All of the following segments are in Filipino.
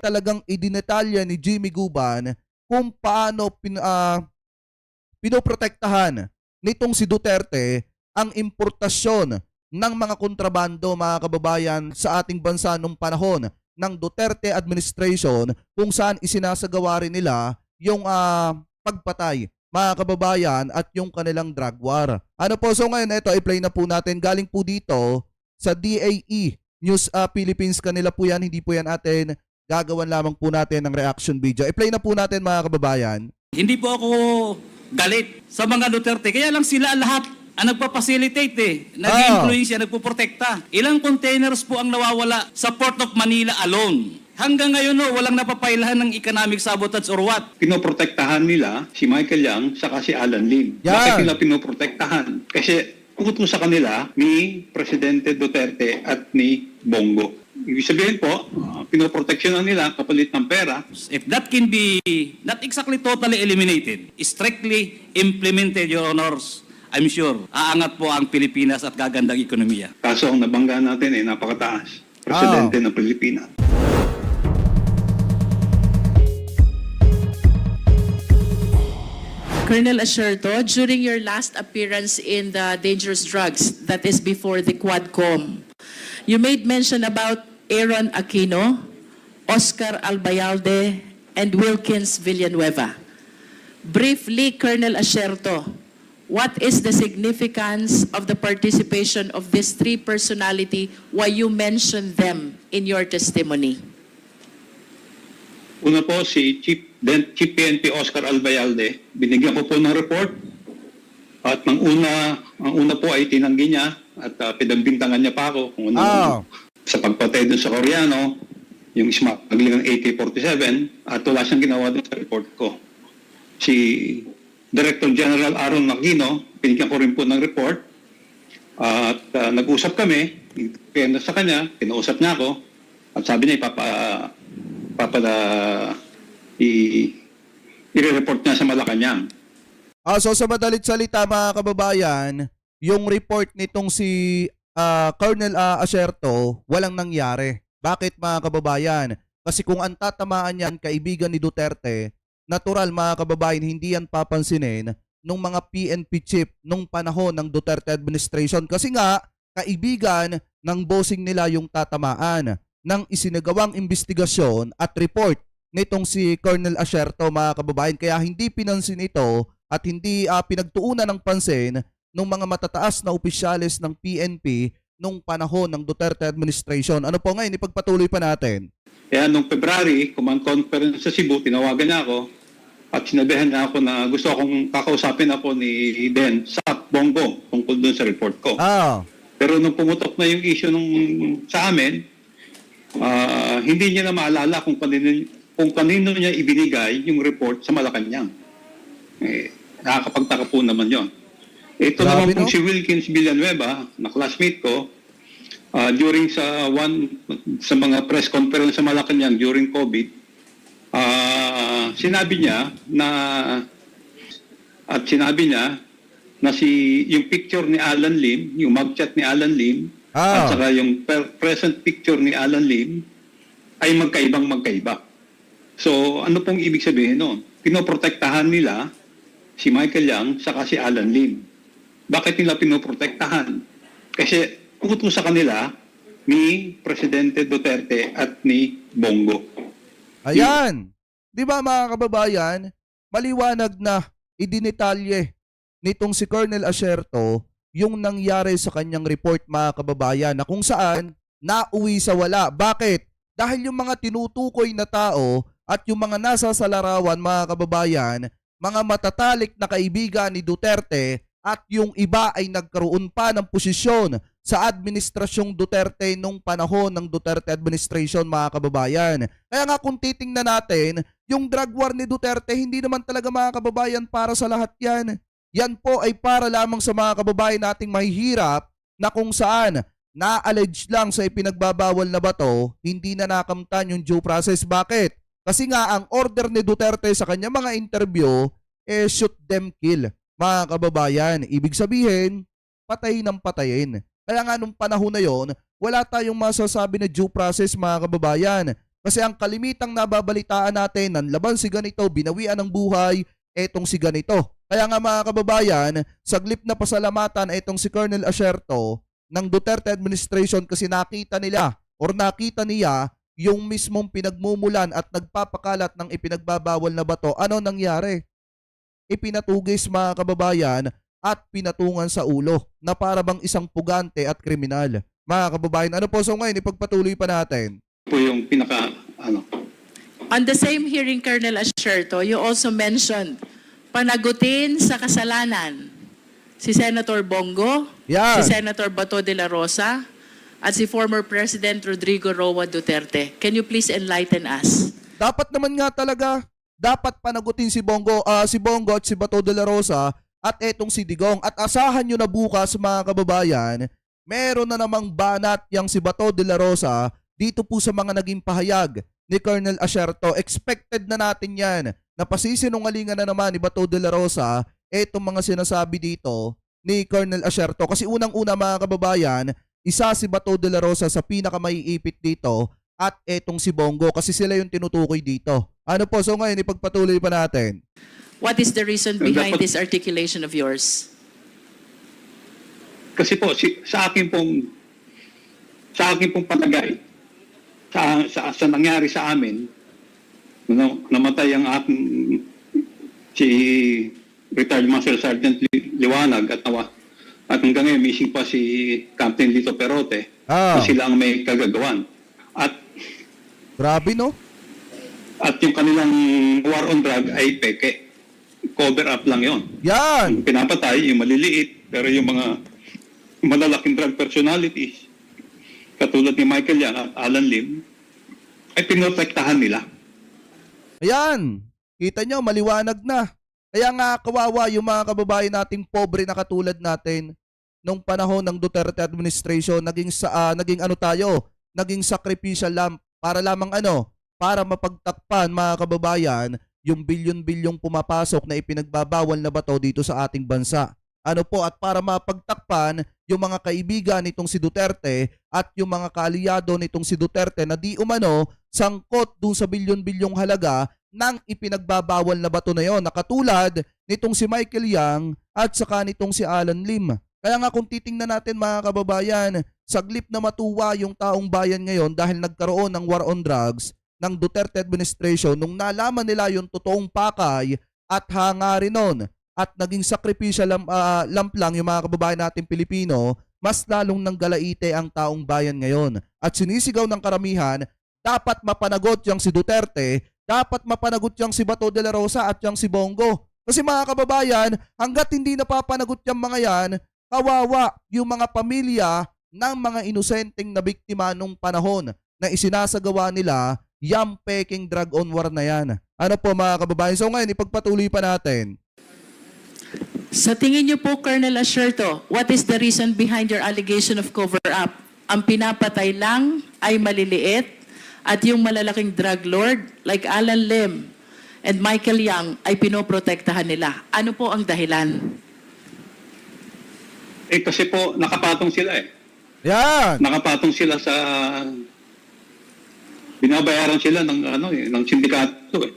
talagang idinetalya ni Jimmy Guban kung paano pinoprotektahan nitong si Duterte ang importasyon ng mga kontrabando, mga kababayan, sa ating bansa nung panahon ng Duterte administration, kung saan isinasagawa rin nila yung pagpatay, mga kababayan, at yung kanilang drug war. Ano po, so ngayon ito i-play na po natin, galing po dito sa DAE News Philippines, kanila po yan, hindi po yan atin, gagawan lamang po natin ng reaction video. I-play na po natin, mga kababayan. Hindi po ako galit sa mga Duterte, kaya lang sila lahat ang nagpa-facilitate nag-influence siya, nagpo-protekta. Ilang containers po ang nawawala sa Port of Manila alone. Hanggang ngayon walang napapailahan ng economic sabotage or what. Pinoprotektahan nila si Michael Yang saka si Alan Lim. Yan. Bakit nila pinoprotektahan? Kasi utos sa kanila ni Presidente Duterte at ni Bongo. Ibig sabihin po, pinoproteksyonan nila kapalit ng pera. If that can be not exactly totally eliminated, strictly implemented, Your Honors, I'm sure aangat po ang Pilipinas at gagandang ekonomiya. Kaso ang nabangga natin napakataas. Presidente ng Pilipinas. Colonel Asierto, during your last appearance in the dangerous drugs, that is before the Quadcom, you made mention about Aaron Aquino, Oscar Albayalde, and Wilkins Villanueva. Briefly, Colonel Asierto, what is the significance of the participation of these three personalities? Why you mention them in your testimony? Una po si Chief PNP Oscar Albayalde. Binigyan ko po ng report. At ang una po ay tinanggi niya at pinagbintangan niya pa ako kung ano sa pagpatay doon sa Koreano, yung smuggling ng AK-47, at wala siyang ginawa doon sa report ko. Si Director General Aaron Aquino, binigyan ko rin po ng report. At nag-usap kami, sa kanya, kinausap niya ako, at sabi niya i-report niya sa Malacanang. So sa madalit salita, mga kababayan, yung report nitong si Colonel Asierto, walang nangyari. Bakit, mga kababayan? Kasi kung ang tatamaan yan, kaibigan ni Duterte, natural, mga kababayan, hindi yan papansinin nung mga PNP chief nung panahon ng Duterte administration. Kasi nga, kaibigan ng bossing nila yung tatamaan ng isinagawang investigasyon at report nitong si Colonel Asierto, mga kababayan. Kaya hindi pinansin ito at hindi pinagtuunan ng pansin ng mga matataas na opisyales ng PNP nung panahon ng Duterte administration. Ano po ngayon, ipagpatuloy pa natin. Kaya nung February, command conference sa Cebu, tinawagan niya ako at sinabihan niya ako na gusto akong kakausapin ako ni Ben sa Bongo tungkol dun sa report ko. Pero nung pumutok na yung issue sa amin, hindi niya na maalala kung kanino niya ibinigay yung report sa Malacanang. Nakakapagtaka po naman yon. Ito naman po si Wilkins Villanueva, na classmate ko, during sa mga press conference sa Malacanang during COVID, sinabi niya na yung picture ni Alan Lim, yung mugshot ni Alan Lim, at saka yung present picture ni Alan Lim ay magkaiba. So, ano pong ibig sabihin noon? Pinoprotektahan nila si Michael Yang saka si Alan Lim. Bakit nila pinoprotektahan? Kasi utos sa kanila ni Presidente Duterte at ni Bongo. Ayan! Di ba, mga kababayan, maliwanag na idinetalye nitong si Colonel Asierto yung nangyari sa kanyang report, mga kababayan, na kung saan nauwi sa wala. Bakit? Dahil yung mga tinutukoy na tao at yung mga nasa sa larawan, mga kababayan, mga matatalik na kaibigan ni Duterte, at yung iba ay nagkaroon pa ng posisyon sa administrasyong Duterte nung panahon ng Duterte administration, mga kababayan. Kaya nga kung titingnan natin, yung drug war ni Duterte, hindi naman talaga, mga kababayan, para sa lahat yan. Yan po ay para lamang sa mga kababayan nating mahihirap na kung saan na-allege lang sa ipinagbabawal na bato, hindi na nakamtan yung due process. Bakit? Kasi nga ang order ni Duterte sa kanya mga interview, shoot them kill, mga kababayan. Ibig sabihin, patay ng patayin. Kaya nga nung panahon na yon, wala tayong masasabi na due process, mga kababayan. Kasi ang kalimitang nababalitaan natin, nanlaban si ganito, binawian ng buhay, etong si ganito. Kaya nga mga kababayan, saglip na pasalamatan etong si Colonel Asierto ng Duterte administration kasi nakita nila or nakita niya yung mismong pinagmumulan at nagpapakalat ng ipinagbabawal na bato. Ano nangyari? Ipinatugis mga kababayan at pinatungan sa ulo na para bang isang pugante at kriminal. Mga kababayan, ano po? So ngayon, ipagpatuloy pa natin. Po yung pinaka, ano, On the same hearing, Colonel Asierto, you also mentioned panagutin sa kasalanan si Senator Bongo, Yan. si Senator Bato de la Rosa, at si former President Rodrigo Roa Duterte. Can you please enlighten us? Dapat naman nga talaga, dapat panagutin si Bongo at si Bato de la Rosa at etong si Digong. At asahan nyo na bukas mga kababayan, meron na namang banat yang si Bato de la Rosa dito po sa mga naging pahayag ni Colonel Asierto. Expected na natin yan na pasisinungalingan na naman ni Bato de la Rosa etong mga sinasabi dito ni Colonel Asierto. Kasi unang-una mga kababayan, isa si Bato de la Rosa sa pinakamaiipit dito at etong si Bongo kasi sila yung tinutukoy dito. Ano po? So ngayon, ipagpatuloy pa natin. What is the reason behind this articulation of yours? kasi po sa akin pong palagay sa nangyari sa amin, namatay ang aking si retired Master Sergeant Liwanag at hanggang ngayon missing pa si Captain Lito Perote na sila ang may kagagawan. At Grabe, no? At yung kanilang war on drug ay peke. Cover up lang yon. Yan! Yung pinapatay, yung maliliit, pero yung mga malalaking drug personalities, katulad ni Michael Yang at Alan Lim, ay pinotektahan nila. Ayan! Kita nyo, maliwanag na. Kaya nga kawawa yung mga kababayan nating pobre na katulad natin nung panahon ng Duterte administration, naging sacrificial para lamang para mapagtakpan mga kababayan yung bilyon-bilyong pumapasok na ipinagbabawal na bato dito sa ating bansa. At para mapagtakpan yung mga kaibigan nitong si Duterte at yung mga kaalyado nitong si Duterte na di umano sangkot dun sa bilyon-bilyong halaga ng ipinagbabawal na bato na yon, na katulad nitong si Michael Yang at saka nitong si Alan Lim. Kaya nga kung titingnan natin mga kababayan, saglip na matuwa yung taong bayan ngayon dahil nagkaroon ng war on drugs ng Duterte administration nung nalaman nila yung totoong pakay at hangarin nun at naging sakripisya lamp lang yung mga kababayan natin Pilipino, mas lalong nanggalaite ang taong bayan ngayon. At sinisigaw ng karamihan, dapat mapanagot yung si Duterte, dapat mapanagot yung si Bato de la Rosa at yung si Bongo. Kasi mga kababayan, hanggat hindi napapanagot yung mga yan, kawawa yung mga pamilya ng mga inosenteng na biktima nung panahon na isinasagawa nila yung peking drug on war na yan. Ano po mga kababayan? So ngayon, ipagpatuloy pa natin. Sa tingin niyo po, Colonel Asierto, what is the reason behind your allegation of cover-up? Ang pinapatay lang ay maliliit at yung malalaking drug lord like Alan Lim and Michael Yang ay pinoprotektahan nila. Ano po ang dahilan? Kasi po nakapatong sila Yan! Nakapatong sila sa binabayaran sila ng sindikato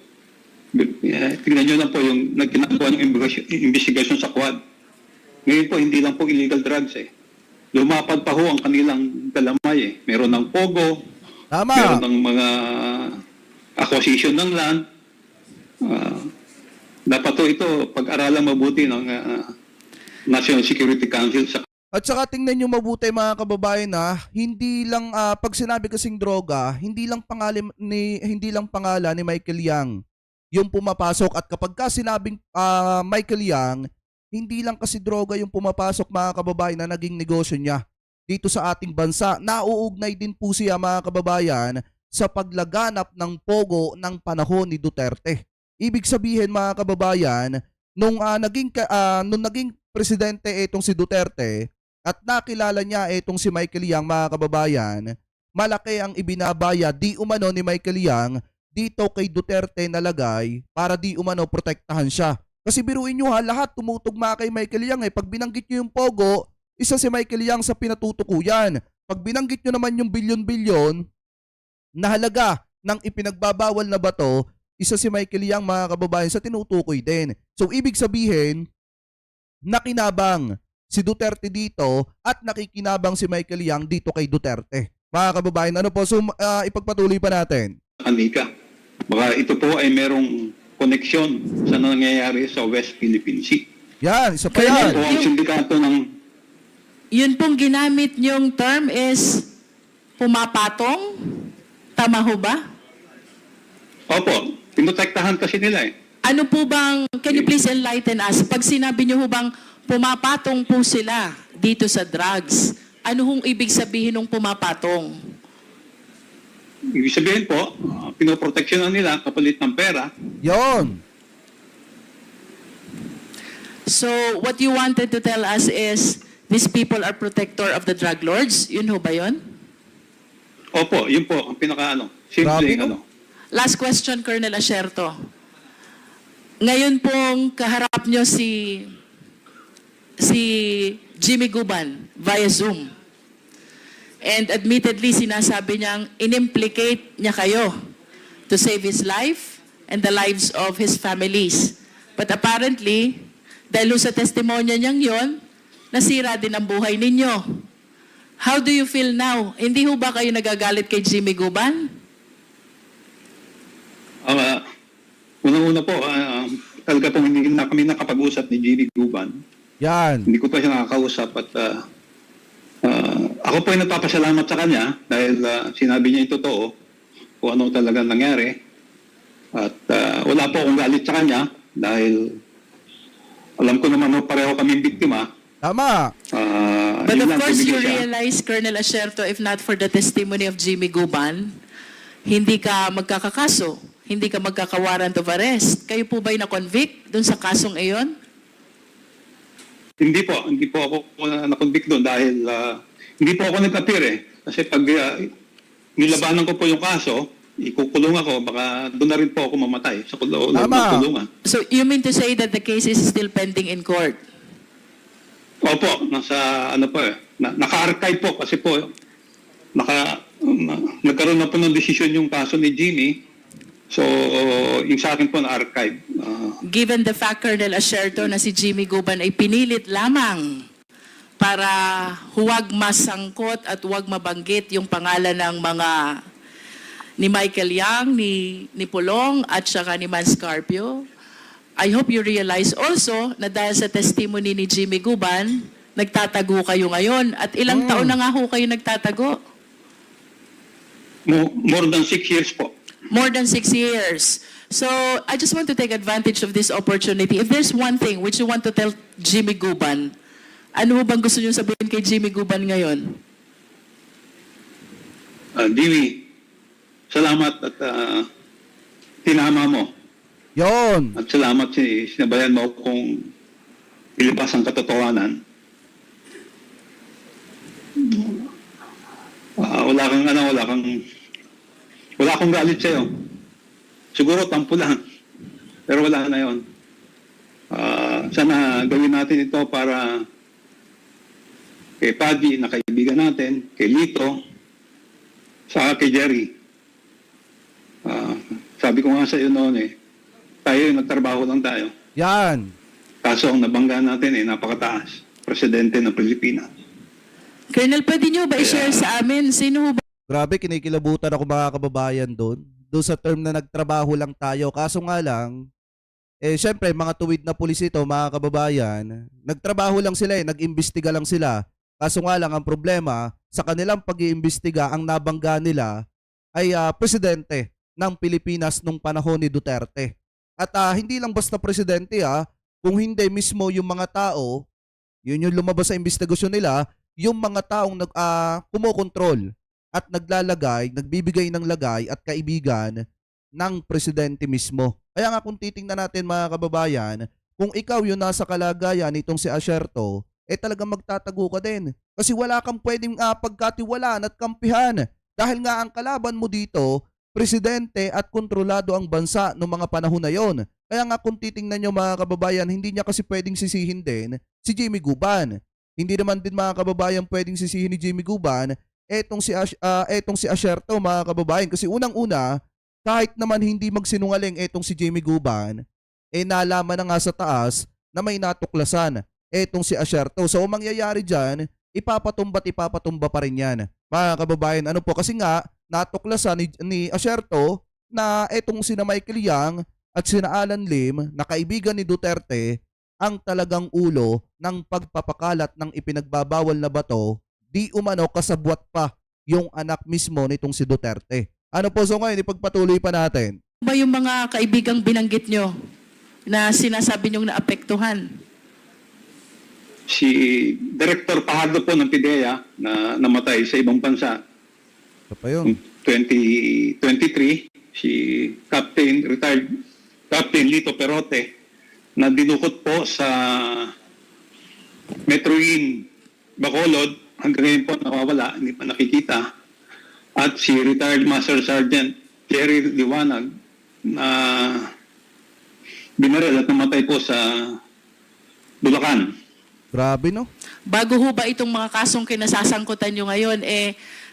Tingnan nyo lang po yung nagkinagawa ng investigasyon sa Quad. Ngayon po, hindi lang po illegal drugs Lumapad pa ho ang kanilang galamay Meron ng pogo, Tama! meron ng mga acquisition ng land. Dapat po ito pag-aralan mabuti ng National Security Council sa At saka tingnan nyo mabuti mga kababayan hindi lang pag sinabi kasing droga, hindi lang pangalan ni Michael Yang yung pumapasok, at kapag ka sinabing Michael Yang, hindi lang kasi droga yung pumapasok mga kababayan na naging negosyo niya dito sa ating bansa. Nauugnay din po siya mga kababayan sa paglaganap ng pogo ng panahon ni Duterte. Ibig sabihin mga kababayan, nung naging presidente itong si Duterte at nakilala niya itong si Michael Yang mga kababayan, malaki ang ibinabaya di umano ni Michael Yang dito kay Duterte nalagay para di umano protektahan siya. Kasi biruin nyo lahat tumutugma kay Michael Yang Pag binanggit nyo yung pogo, isa si Michael Yang sa pinatutukuyan. Pag binanggit nyo naman yung bilyon-bilyon na halaga ng ipinagbabawal na bato, isa si Michael Yang, mga kababayan, sa tinutukoy din. So ibig sabihin, nakinabang si Duterte dito at nakikinabang si Michael Yang dito kay Duterte. Mga kababayan, ano po? So ipagpatuloy pa natin. Anika. Baka ito po ay merong koneksyon sa nangyayari sa West Philippine Sea. Yan, isa pa Ito yan. po ang sindikato ng Yun pong ginamit niyong term is pumapatong? Tama ho ba? Opo, pinotektahan kasi nila eh. Ano po bang, can you please enlighten us? Pag sinabi niyo ho bang pumapatong po sila dito sa drugs, ano hong ibig sabihin ng pumapatong? Ibig sabihin po, pinoproteksyonan nila kapalit ng pera. Yon. So, what you wanted to tell us is, these people are protector of the drug lords? Yun ho ba yun? Opo, yun po ang pinaka Grabe, simple no? Last question, Colonel Asierto. Ngayon pong kaharap nyo si Jimmy Guban via Zoom. And admittedly, sinasabi niyang inimplicate niya kayo to save his life and the lives of his families. But apparently, dahil sa testimonya niyang yon, nasira din ang buhay ninyo. How do you feel now? Hindi ho ba kayo nagagalit kay Jimmy Guban? Unang-una po, talaga po hindi na kami nakapag-usap ni Jimmy Guban. Yan. Hindi ko pa siya nakakausap at ako po ay nagpapasalamat sa kanya dahil sinabi niya yung totoo kung ano talaga nangyari. At wala po akong galit sa kanya dahil alam ko naman pareho kaming biktima. Tama. But Yun of lang, course, you tumigil siya. realize, Colonel Asierto, if not for the testimony of Jimmy Guban, hindi ka magkakakaso, hindi ka magkaka-warrant of arrest. Kayo po ba'y na-convict dun sa kasong iyon? Hindi po ako na-convict doon dahil hindi po ako nag-appear eh. Kasi pag nilabanan ko po yung kaso, ikukulong ako, baka doon na rin po ako mamatay sa loob ng Tama. kulungan. So you mean to say that the case is still pending in court? Opo, nasa ano po eh. Naka-archive po kasi po nagkaroon na po ng desisyon yung kaso ni Jimmy. So, yung sa akin po na-archive. Given the fact, Colonel Asierto, na si Jimmy Guban ay pinilit lamang para huwag masangkot at huwag mabanggit yung pangalan ng mga ni Michael Yang, ni Pulong at saka ni Man Scarpio. I hope you realize also na dahil sa testimony ni Jimmy Guban, nagtatago kayo ngayon. At ilang taon na nga ho kayo nagtatago? More than 6 years po. More than 6 years. So, I just want to take advantage of this opportunity. If there's one thing which you want to tell Jimmy Guban, ano ho bang gusto niyo sabihin kay Jimmy Guban ngayon? Jimmy, salamat at tinama mo. Yon. At salamat sinabayan mo kung ilipas ang katotohanan. Wala akong galit sa'yo. Siguro tampo lang. Pero wala na yon. Sana gawin natin ito para kay Paddy na kaibigan natin, kay Lito, saka kay Jerry. Sabi ko nga sa iyo noon tayo nagtrabaho lang tayo. Yan. Kaso ang nabangga natin napakataas. Presidente ng Pilipinas. Colonel, pwede niyo ba i-share sa amin? Sino ho ba? Grabe, kinikilabutan ako, mga kababayan, doon. Doon sa term na nagtrabaho lang tayo. Kaso nga lang, syempre, mga tuwid na pulis ito, mga kababayan, nagtrabaho lang sila nag-imbestiga lang sila. Kaso nga lang, ang problema, sa kanilang pag-iimbestiga, ang nabangga nila ay presidente ng Pilipinas nung panahon ni Duterte. At hindi lang basta presidente kung hindi mismo yung mga tao, yun yung lumabas sa investigasyon nila, yung mga taong kumokontrol at nagbibigay ng lagay at kaibigan ng presidente mismo. Kaya nga kung titingnan natin, mga kababayan, kung ikaw yung nasa kalagayan nitong si Asierto, talagang magtatago ka din. Kasi wala kang pwedeng pagkatiwalaan at kampihan. Dahil nga ang kalaban mo dito, presidente at kontrolado ang bansa noong mga panahon na yon. Kaya nga kung titingnan nyo, mga kababayan, hindi niya kasi pwedeng sisihin din si Jimmy Guban. Hindi naman din, mga kababayan, pwedeng sisihin ni Jimmy Guban etong si Asierto, mga kababayan. Kasi unang-una, kahit naman hindi magsinungaling etong si Jimmy Guban, nalaman na nga sa taas na may natuklasan etong si Asierto. So, ang mangyayari dyan, ipapatumba pa rin yan. Mga kababayan, ano po, kasi nga, natuklasan ni Asierto na etong sina Michael Yang at sina Alan Lim, na kaibigan ni Duterte, ang talagang ulo ng pagpapakalat ng ipinagbabawal na bato, di umano kasabwat pa yung anak mismo nitong si Duterte. Ano po, so ngayon, ipagpatuloy pa natin. Ba yung mga kaibigang binanggit nyo na sinasabi nyong naapektuhan? Si Director Pajardo po ng PIDEA na namatay sa ibang bansa Ito pa yun. 2023, si retired Captain Lito Perote na dinukot po sa Metro Inn, Bacolod, hanggang ngayon po nawawala, hindi pa nakikita. At si retired Master Sergeant Jerry Liwanag na binaril at namatay po sa Bulacan. Grabe, no? Bago ho ba itong mga kasong kinasasangkutan nyo ngayon,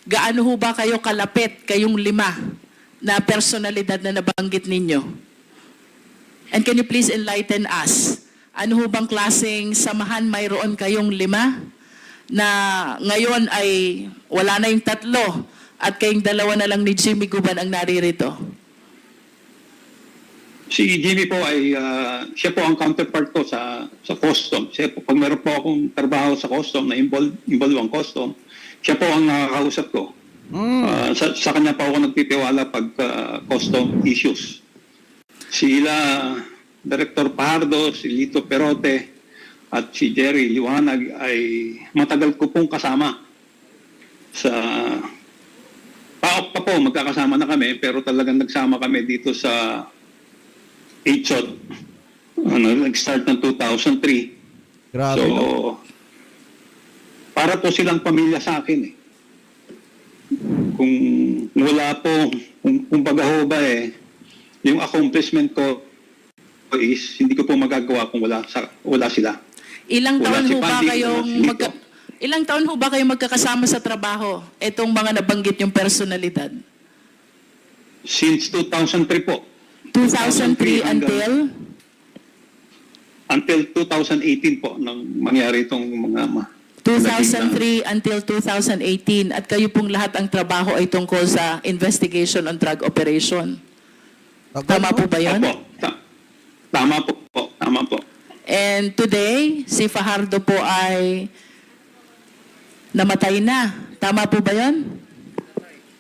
gaano ho ba kayo kalapit, kayong 5 na personalidad na nabanggit ninyo? And can you please enlighten us? Ano ho bang klaseng samahan mayroon kayong 5 na ngayon ay wala na yung 3 at kayong 2 na lang ni Jimmy Guban ang naririto? Si Jimmy po ay, siya po ang counterpart ko sa custom. Siya po, pag meron po akong trabaho sa custom na involve ang custom, siya po ang nakakausap ko. Sa kanya pa ako nagtitiwala pag custom issues. Sila, Director Pajardo, si Lito Perote, at si Jerry Liwanag ay matagal ko pong kasama sa PAOK pa po, magkakasama na kami, pero talagang nagsama kami dito sa HOT. Nag-start ng 2003. Grabe, So, no? para po silang pamilya sa akin eh. Kung wala po, kung baga ho ba yung accomplishment ko is hindi ko po magagawa kung wala sila. Ilang Wala taon si ho ba Pandi, kayong wala si Lito. Ilang taon ho ba kayo magkakasama sa trabaho? Itong mga nabanggit yung personalidad. Since 2003 po. 2003 until Until 2018 po nang mangyari itong mga 2003 until 2018 at kayo pong lahat ang trabaho ay tungkol sa investigation on drug operation. Tama po ba 'yon? Opo. Tama po. Tama po. And today, si Fajardo po ay namatay na. Tama po ba 'yon?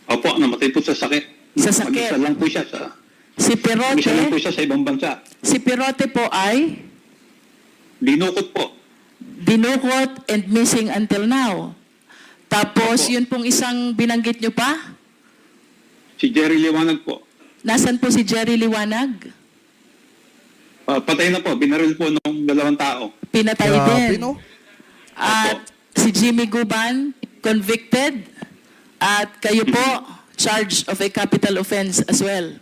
Opo, namatay po sa sakit. Sa sakit. Mag-isa lang po siya Si Mag-isa lang po Perote, siya sa ibang bansa. si Perote po ay Dinukot po. dinukot and missing until now. Tapos, Opo. yun pong isang binanggit nyo pa, Si Jerry Liwanag po. nasan po si Jerry Liwanag? Patay na po. Binaril po ng 2 tao. Pinatay Grabe, din. no? At si Jimmy Guban, convicted. At kayo po, charged of a capital offense as well.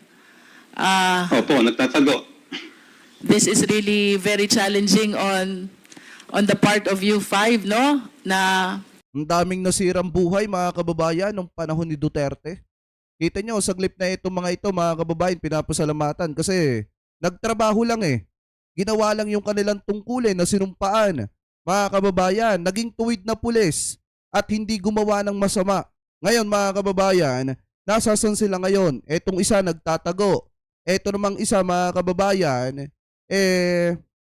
Opo, nagtatago. This is really very challenging on the part of you 5, no? Na Ang daming nasirang buhay, mga kababayan, nung panahon ni Duterte. Kita nyo, saglip na itong mga ito, mga kababayan, pinapasalamatan kasi nagtrabaho lang eh. Ginawa lang yung kanilang tungkulin na sinumpaan. Mga kababayan, naging tuwid na pulis at hindi gumawa ng masama. Ngayon, mga kababayan, nasasan sila ngayon? Etong isa nagtatago. Eto namang isa, mga kababayan,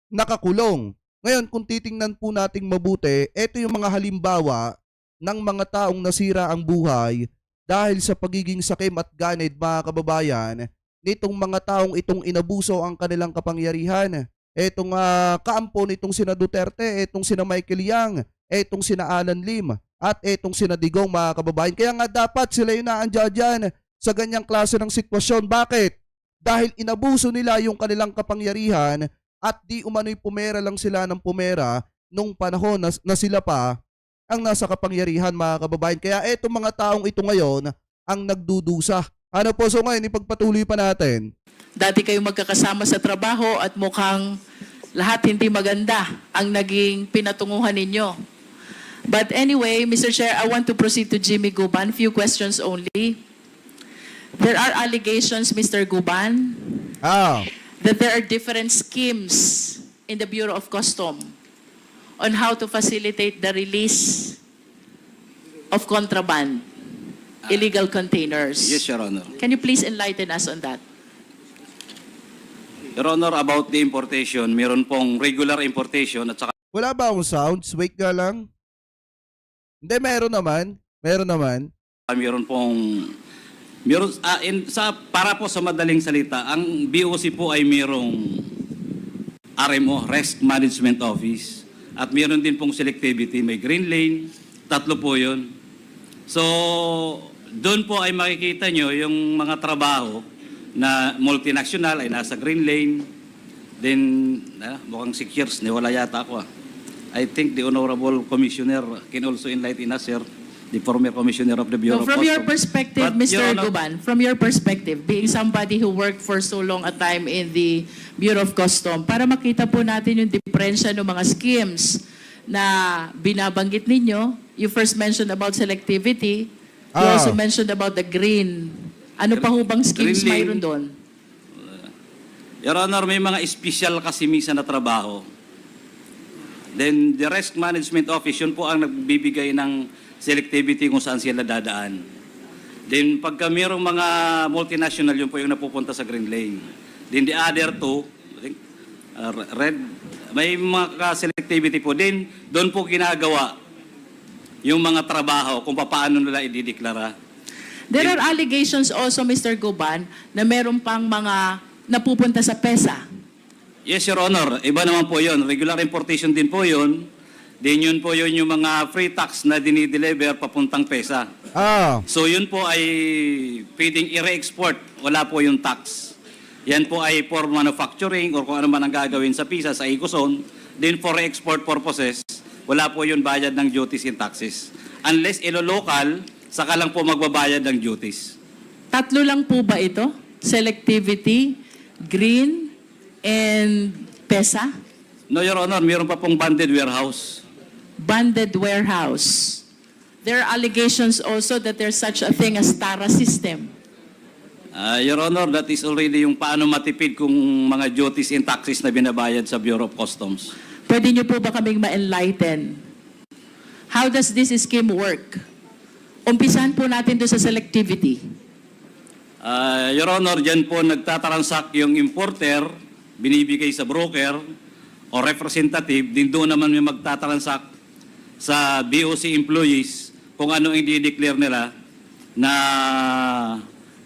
nakakulong. Ngayon, kung titingnan po nating mabuti, ito yung mga halimbawa ng mga taong nasira ang buhay dahil sa pagiging sakim at ganid, mga kababayan, nitong mga taong itong inabuso ang kanilang kapangyarihan. Etong kaampo nitong sina Duterte, etong sina Michael Yang, etong sina Alan Lim, at etong sina Digong, mga kababayan. Kaya nga dapat sila yung naandyan dyan sa ganyang klase ng sitwasyon. Bakit? Dahil inabuso nila yung kanilang kapangyarihan at di umano'y pumera lang sila ng pumera nung panahon na sila pa ang nasa kapangyarihan, mga kababayan. Kaya etong mga taong ito ngayon ang nagdudusa. Ano po, so ngayon ipagpatuloy pa natin. dati kayo magkakasama sa trabaho at mukhang lahat hindi maganda ang naging pinatunguhan ninyo. But anyway, Mr. Chair, I want to proceed to Jimmy Guban. Few questions only. There are allegations, Mr. Guban, Ah, that there are different schemes in the Bureau of Custom on how to facilitate the release of contraband, illegal containers. Yes, Your Honor. Can you please enlighten us on that? Your Honor, about the importation, meron pong regular importation at saka wala ba akong sounds? Wait nga lang. Hindi, meron naman. Meron naman. para po sa madaling salita, ang BOC po ay merong RMO, Risk Management Office. At meron din pong selectivity, may green lane, 3 po yun. So, doon po ay makikita nyo yung mga trabaho na multinational ay nasa green lane. Then, mukhang 6 years, wala yata ako. I think the Honorable Commissioner can also enlighten us, sir. The former Commissioner of the Bureau So of from your Customs. perspective, But, Mr. Your Honor, Guban, from your perspective, being somebody who worked for so long a time in the Bureau of Custom, para makita po natin yung diferensya ng mga schemes na binabanggit ninyo, you first mentioned about selectivity, you Ah. also mentioned about the green. Ano pa ho bang schemes Green lane. mayroon doon? Your Honor, may mga special kasi minsan na trabaho. Then, the Risk Management Office, yun po ang nagbibigay ng selectivity kung saan sila dadaan. Then, pagka mayroong mga multinational, yun po yung napupunta sa green lane. Then, the other two, I think, red, may mga selectivity po. Then, doon po ginagawa yung mga trabaho kung paano nila idideklara. There are allegations also, Mr. Guban, na meron pang mga napupunta sa PESA. Yes, Your Honor. Iba naman po yun. Regular importation din po yun. Then yun po yun yung mga free tax na dinideliver papuntang PESA. Ah, So yun po ay pwedeng i-re-export. Wala po yung tax. Yan po ay for manufacturing or kung ano man ang gagawin sa PISA, sa Ecozone. Then for export purposes, wala po yun bayad ng duties and taxes. Unless ilo-local, saka lang po magbabayad ng duties. 3 lang po ba ito? Selectivity, green, and PESA? No, Your Honor, mayroon pa pong banded warehouse. Banded warehouse. There are allegations also that there's such a thing as TARA system. Your Honor, that is already yung paano matipid kung mga duties and taxes na binabayad sa Bureau of Customs. Pwede niyo po ba kaming ma-enlighten? How does this scheme work? Umpisahan po natin doon sa selectivity. Your Honor, dyan po nagtatransact yung importer, binibigay sa broker o representative, din doon naman may magtatransact sa BOC employees kung ano ang i-declare nila na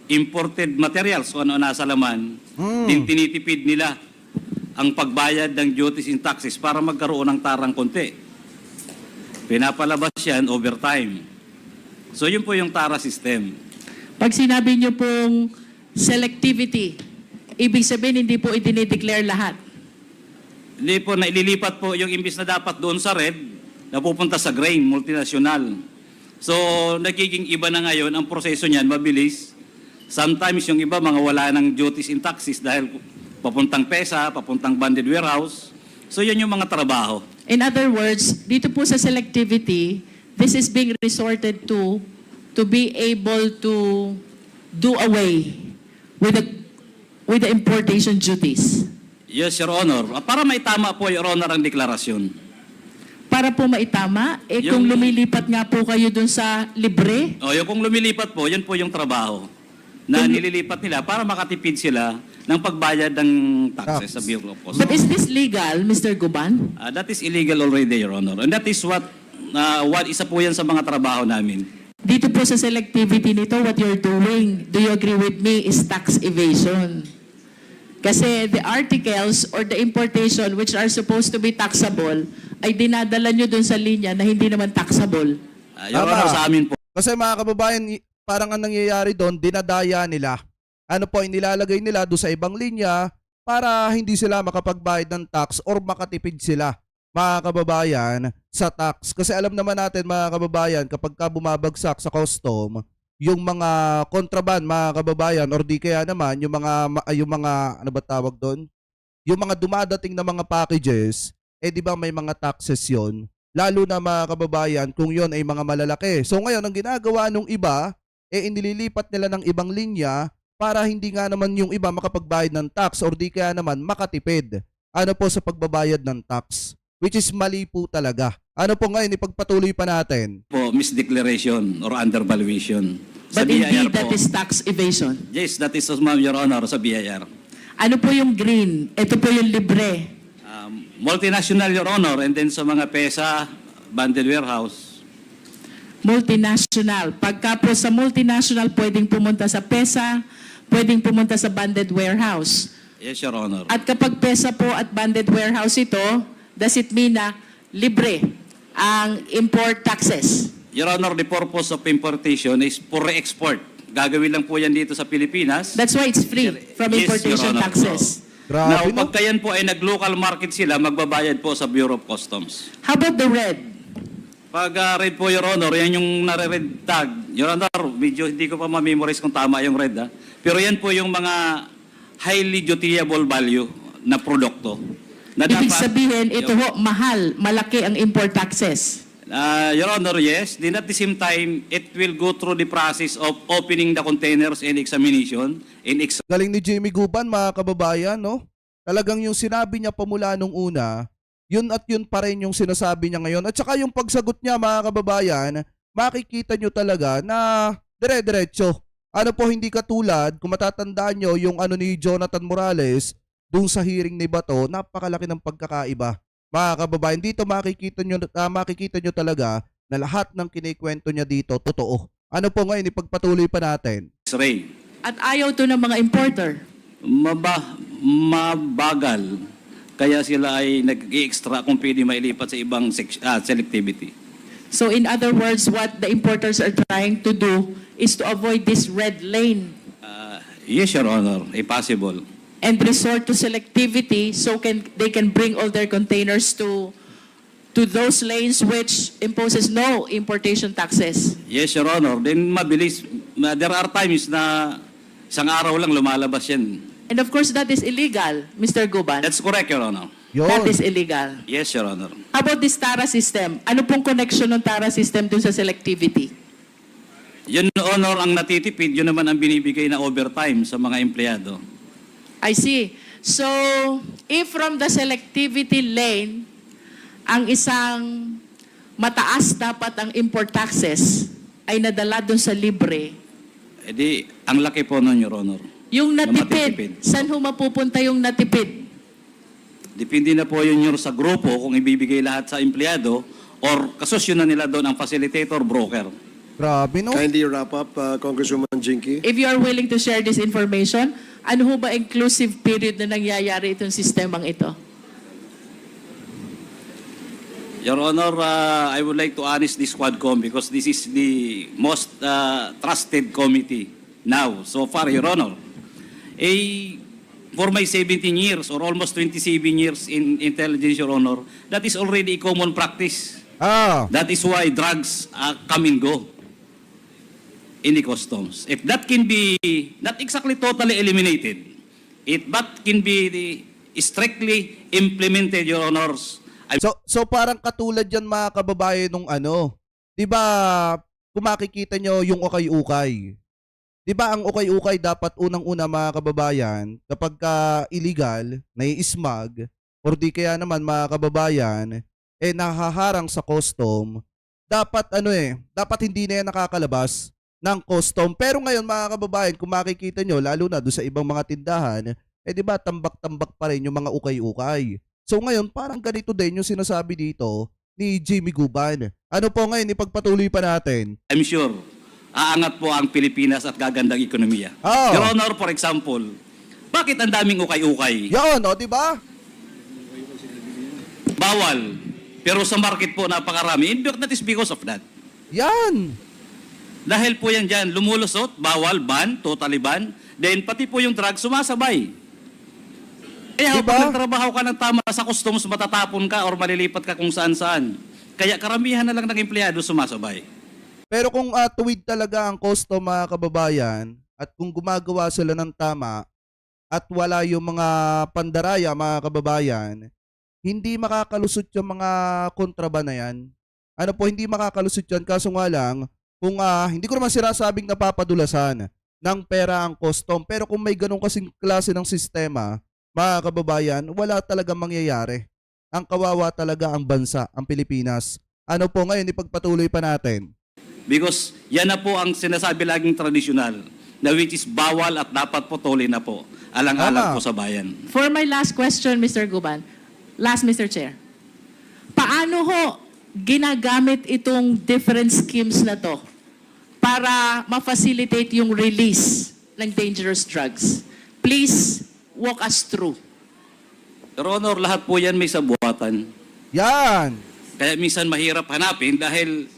imported materials o ano nasa laman, din tinitipid nila ang pagbayad ng duties and taxes para magkaroon ng tarang konti. Pinapalabas yan over time. So yun po yung TARA system. Pag sinabi niyo pong selectivity, ibig sabihin hindi po i-declare lahat. Hindi po, naililipat po yung imbis na dapat doon sa red, napupunta sa grain, multinational. So, nagiging iba na ngayon, ang proseso niyan, mabilis. Sometimes yung iba, mga wala ng duties and taxes dahil papuntang PESA, papuntang banded warehouse. So, yun yung mga trabaho. In other words, dito po sa selectivity, this is being resorted to be able to do away with the importation duties. Yes, Your Honor. Para maitama po, Your Honor, ang deklarasyon. Para po maitama, kung Yung- lumilipat nga po kayo dun sa libre, O, yung kung lumilipat po, yun po yung trabaho na nililipat nila para makatipid sila ng pagbayad ng taxes Tax. sa Bureau of but Customs. is this legal, Mr. Guban? That is illegal already, Your Honor. And that is what isa po yan sa mga trabaho namin. Dito po sa selectivity nito, what you're doing, do you agree with me, is tax evasion. Kasi the articles or the importation which are supposed to be taxable ay dinadala nyo dun sa linya na hindi naman taxable. Your Tama. Honor, sa amin po, kasi mga kababayan, parang ang nangyayari doon, dinadaya nila. Ano po, inilalagay nila doon sa ibang linya para hindi sila makapagbayad ng tax or makatipid sila, mga kababayan, sa tax. Kasi alam naman natin, mga kababayan, kapag ka bumabagsak sa custom, yung mga contraband, mga kababayan, or di kaya naman, yung mga ano ba tawag doon? Yung mga dumadating na mga packages, di ba may mga taxes yon. Lalo na mga kababayan, kung yon ay mga malalaki. So ngayon, ang ginagawa nung iba, inililipat nila ng ibang linya para hindi nga naman yung iba makapagbayad ng tax or di kaya naman makatipid sa pagbabayad ng tax, which is mali po talaga. Po ngayon, ipagpatuloy pa natin. Po, misdeclaration or undervaluation. Sa But BIR indeed, that po. is tax evasion. Yes, that is, ma'am, Your Honor, sa BIR. Ano po yung green? Ito po yung libre. Multinational, Your Honor, and then sa mga PESA, bundled warehouse. Multinational. Pagka po sa multinational, pwedeng pumunta sa PESA, pwedeng pumunta sa banded warehouse. Yes, Your Honor. At kapag PESA po at banded warehouse ito, does it mean na libre ang import taxes? Your Honor, the purpose of importation is for re-export. Gagawin lang po yan dito sa Pilipinas. That's why it's free from Yes, importation Your Honor. taxes. Now, Grabe, no? pagka yan po ay nag-local market sila, magbabayad po sa Bureau of Customs. How about the red? Pag red po, Your Honor, yan yung nare-red tag. Your Honor, medyo hindi ko pa ma-memorize kung tama yung red, ha? Pero yan po yung mga highly dutiable value na produkto. Na Ibig dapat- sabihin, ito ho, mahal, malaki ang import taxes. Your Honor, yes. Then at the same time, it will go through the process of opening the containers and examination and Galing ni Jimmy Guban, mga kababayan, no? Talagang yung sinabi niya pa mula nung una, yun at yun pa rin yung sinasabi niya ngayon. At saka yung pagsagot niya, mga kababayan, makikita nyo talaga na dire-diretso. Hindi katulad, kung matatandaan nyo, yung ni Jonathan Morales, dun sa hearing ni Bato, napakalaki ng pagkakaiba. Mga kababayan, dito makikita nyo talaga na lahat ng kinikwento niya dito, totoo. Ngayon, ipagpatuloy pa natin. X-ray. At ayaw to ng mga importer. Mabagal. Kaya sila ay nag-extra kung pwede mailipat sa ibang selectivity. So in other words, what the importers are trying to do is to avoid this red lane Yes, Your Honor, possible. and resort to selectivity so they can bring all their containers to those lanes which imposes no importation taxes. Yes, Your Honor. Then mabilis. There are times na isang araw lang lumalabas yan. And of course, that is illegal, Mr. Guban. That's correct, Your Honor. That Yun. is illegal. Yes, Your Honor. How about this TARA system? Ano pong connection ng TARA system dun sa selectivity? Yun, Honor, ang natitipid, yun naman ang binibigay na overtime sa mga empleyado. I see. So, if from the selectivity lane, ang isang mataas dapat ang import taxes ay nadala dun sa libre, Di, ang laki po nun, Your Honor. yung Na natipid, matitipid. saan ho mapupunta yung natipid? Depende na po yun sa grupo kung ibibigay lahat sa empleyado or kasosyo na nila doon ang facilitator, broker. Grabe, no? Kindly wrap up, Congresswoman Jinky. If you are willing to share this information, ano ho ba inclusive period na nangyayari itong sistemang ito? Your Honor, I would like to honest this Quadcom because this is the most trusted committee now, so far, Your Honor. For my 17 years or almost 27 years in intelligence, Your Honor, that is already a common practice. That is why drugs come and go in the customs. If that can be not exactly totally eliminated, but can be strictly implemented, Your Honors, So parang katulad yan, mga kababayan, nung 'di ba, kung makikita nyo yung ukay-ukay. 'Di ba ang ukay-ukay dapat unang-una, mga kababayan, kapag illegal, nai-smug, or di kaya naman, mga kababayan, nahaharang sa custom, dapat dapat hindi na yan nakakalabas ng custom. Pero ngayon, mga kababayan, kung makikita nyo, lalo na doon sa ibang mga tindahan, 'di ba, tambak-tambak pa rin yung mga ukay-ukay. So ngayon, parang ganito din yung sinasabi dito ni Jimmy Guban. Ngayon, ipagpatuloy pa natin. I'm sure, aangat po ang Pilipinas at gagandang ekonomiya. Oh. Your Honor, for example, bakit ang daming ukay-ukay? Yan, di ba? Bawal. Pero sa market po napakarami. That is because of that. Yan. Dahil po yan dyan, lumulusot, bawal, ban, totally ban. Then pati po yung drug sumasabay. Kaya Diba? pag nagtrabaho ka ng tama sa customs, matatapon ka or malilipat ka kung saan-saan. Kaya karamihan na lang ng empleyado sumasabay. Pero kung tuwid talaga ang custom, mga kababayan, at kung gumagawa sila ng tama, at wala yung mga pandaraya, mga kababayan, hindi makakalusot yung mga kontraba na yan. Hindi makakalusot yan. Kaso nga lang, kung hindi ko naman sinasabing napapadulasan ng pera ang custom, pero kung may ganun kasing klase ng sistema, mga kababayan, wala talaga mangyayari. Ang kawawa talaga ang bansa, ang Pilipinas. Ano po ngayon, ipagpatuloy pa natin. Because yan na po ang sinasabi laging tradisyonal na which is bawal at dapat putulin na po. Alang-alang Tama. po sa bayan. For my last question, Mr. Guban. Last, Mr. Chair. Paano ho ginagamit itong different schemes na to para ma-facilitate yung release ng dangerous drugs? Please walk us through. Your Honor, lahat po yan may sabuatan. Yan! Kaya minsan mahirap hanapin dahil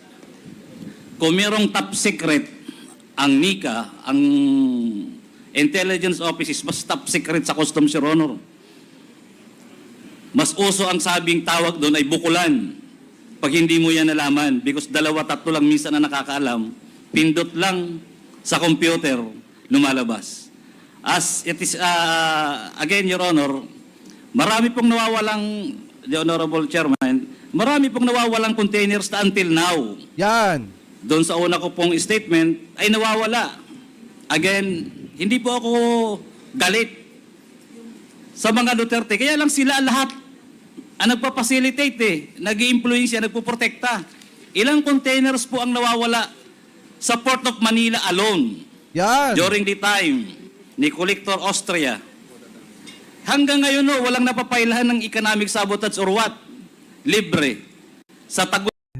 kung merong top secret ang NICA, ang intelligence offices, mas top secret sa customs, Your Honor. Mas uso ang sabing tawag doon ay bukulan. Pag hindi mo yan nalaman, because 2-3 lang minsan na nakakaalam, pindot lang sa computer, lumalabas. As it is, again, Your Honor, marami pong nawawalang, the Honorable Chairman, marami pong nawawalang containers na until now. Yan! Doon sa una ko pong statement, ay nawawala. Again, hindi po ako galit sa mga Duterte. Kaya lang sila lahat ang nagpa-facilitate nag-i-influensya, nagpo-protekta. Ilang containers po ang nawawala sa Port of Manila alone Yan! during the time ni Collector Austria. Hanggang ngayon, walang napapailahan ng economic sabotage or what? Libre. Sa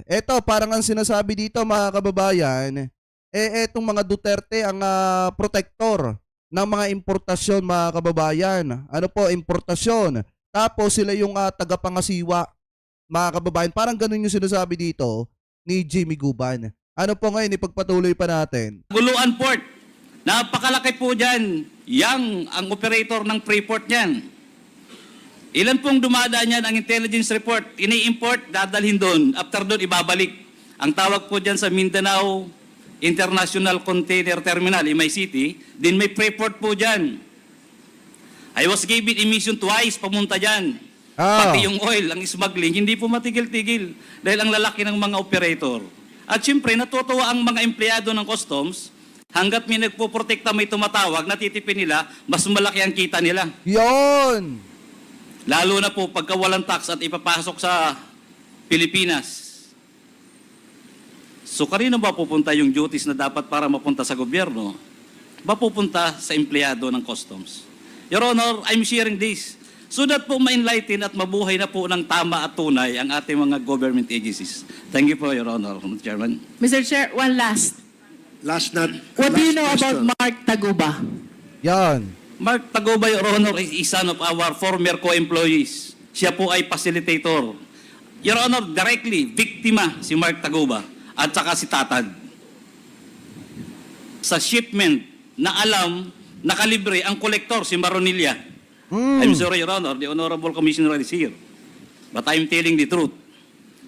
Eto, parang ang sinasabi dito mga kababayan, etong mga Duterte ang protector ng mga importasyon mga kababayan. Ano po, importasyon. Tapos sila yung tagapangasiwa mga kababayan. Parang ganun yung sinasabi dito ni Jimmy Guban. Ano po ngayon, ipagpatuloy pa natin. Guluan Port. Napakalaki po dyan. Yang ang operator ng Freeport niyan. Ilan pong dumadaan yan ang intelligence report? Ini-import, dadalhin doon. After doon, ibabalik. Ang tawag po dyan sa Mindanao International Container Terminal, MICT, din may Freeport po dyan. I was given emission twice, pamunta dyan. Pati yung oil, ang smuggling, hindi po matigil-tigil dahil ang lalaki ng mga operator. At syempre, natutuwa ang mga empleyado ng customs, hanggat may nagpoprotekta, may tumatawag, natitipin nila, mas malaki ang kita nila. Yon! Lalo na po pagka walang tax at ipapasok sa Pilipinas. So kanino ba pupunta yung duties na dapat para mapunta sa gobyerno? Mapupunta sa empleyado ng customs. Your Honor, I'm sharing this so that po ma-enlighten at mabuhay na po ng tama at tunay ang ating mga government agencies. Thank you po, Your Honor, Mr. Chairman. Mr. Chair, one last. What do you know about Mark Taguba? Yan! Mark Taguba, Your Honor, is son of our former co-employees. Siya po ay facilitator. Your Honor, directly, biktima si Mark Taguba at saka si Tatad. Sa shipment na alam, nakalibre ang kolektor, si Maronilla. I'm sorry, Your Honor, the Honorable Commissioner is here. But I'm telling the truth.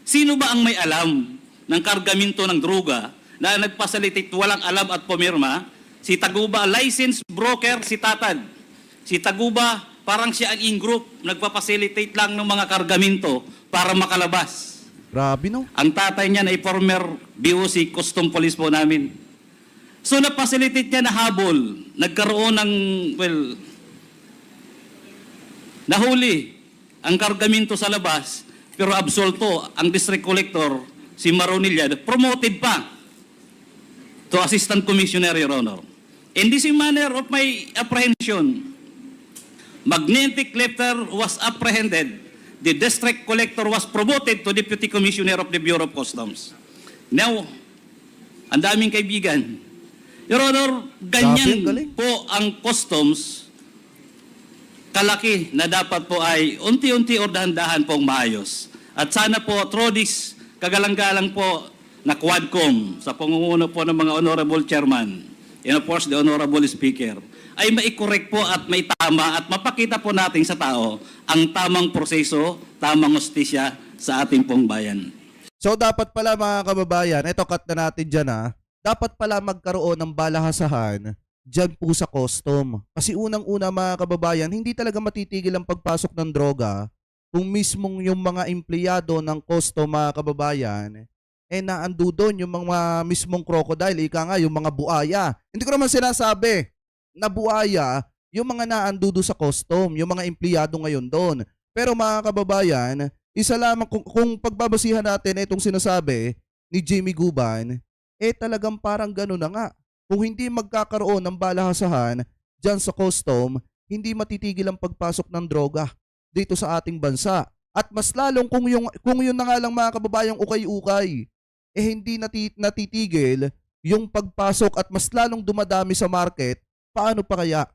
Sino ba ang may alam ng kargamento ng droga na nagpasalitate walang alam at pumirma? Si Taguba, licensed broker, si Tatad. Si Taguba, parang siya ang in-group, nagpapacilitate lang ng mga kargamento para makalabas. Grabe no? Ang tatay niya ay former BOC, custom police po namin. So na-facilitate niya na habol, nagkaroon ng, nahuli ang kargamento sa labas, pero absolto, ang district collector, si Maronilla, promoted pa to Assistant Commissioner, Your Honor. In this manner of my apprehension, magnetic letter was apprehended. The district collector was promoted to Deputy Commissioner of the Bureau of Customs. Now, ang daming kaibigan. Your Honor, ganyan Galing. po ang customs, kalaki na dapat po ay unti-unti o dahan-dahan pong maayos. At sana po, through this kagalang-galang po na Quadcom, sa pangunguna po ng mga Honorable Chairman, and of course, the Honorable Speaker, ay mai-correct po at may tama at mapakita po natin sa tao ang tamang proseso, tamang hustisya sa ating pong bayan. So dapat pala mga kababayan, eto cut na natin dyan dapat pala magkaroon ng balahasahan dyan po sa custom. Kasi unang-una mga kababayan, hindi talaga matitigil ang pagpasok ng droga kung mismong yung mga empleyado ng custom mga kababayan naando doon yung mga mismong crocodile, ika nga yung mga buaya. Hindi ko naman sinasabi na buaya yung mga naando doon sa custom, yung mga empleyado ngayon doon. Pero mga kababayan, isa lamang kung pagbabasihan natin itong sinasabi ni Jimmy Guban, talagang parang gano'n na nga. Kung hindi magkakaroon ng balahasahan dyan sa custom, hindi matitigil ang pagpasok ng droga dito sa ating bansa. At mas lalong kung yun na nga lang mga kababayang ukay-ukay, hindi natitigil yung pagpasok at mas lalong dumadami sa market, paano pa kaya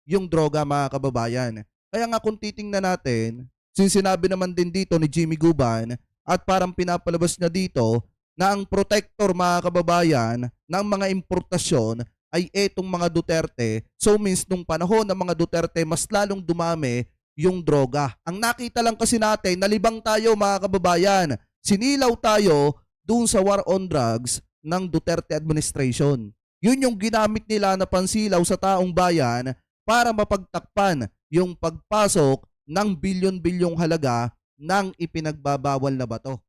yung droga mga kababayan? Kaya nga kung titingnan natin, since sinabi naman din dito ni Jimmy Guban at parang pinapalabas niya dito na ang protector mga kababayan ng mga importasyon ay etong mga Duterte. So means nung panahon ng mga Duterte mas lalong dumami yung droga. Ang nakita lang kasi natin, nalibang tayo mga kababayan. Sinilaw tayo dun sa war on drugs ng Duterte administration. Yun yung ginamit nila na pansilaw sa taong bayan para mapagtakpan yung pagpasok ng bilyon-bilyong halaga ng ipinagbabawal na bato.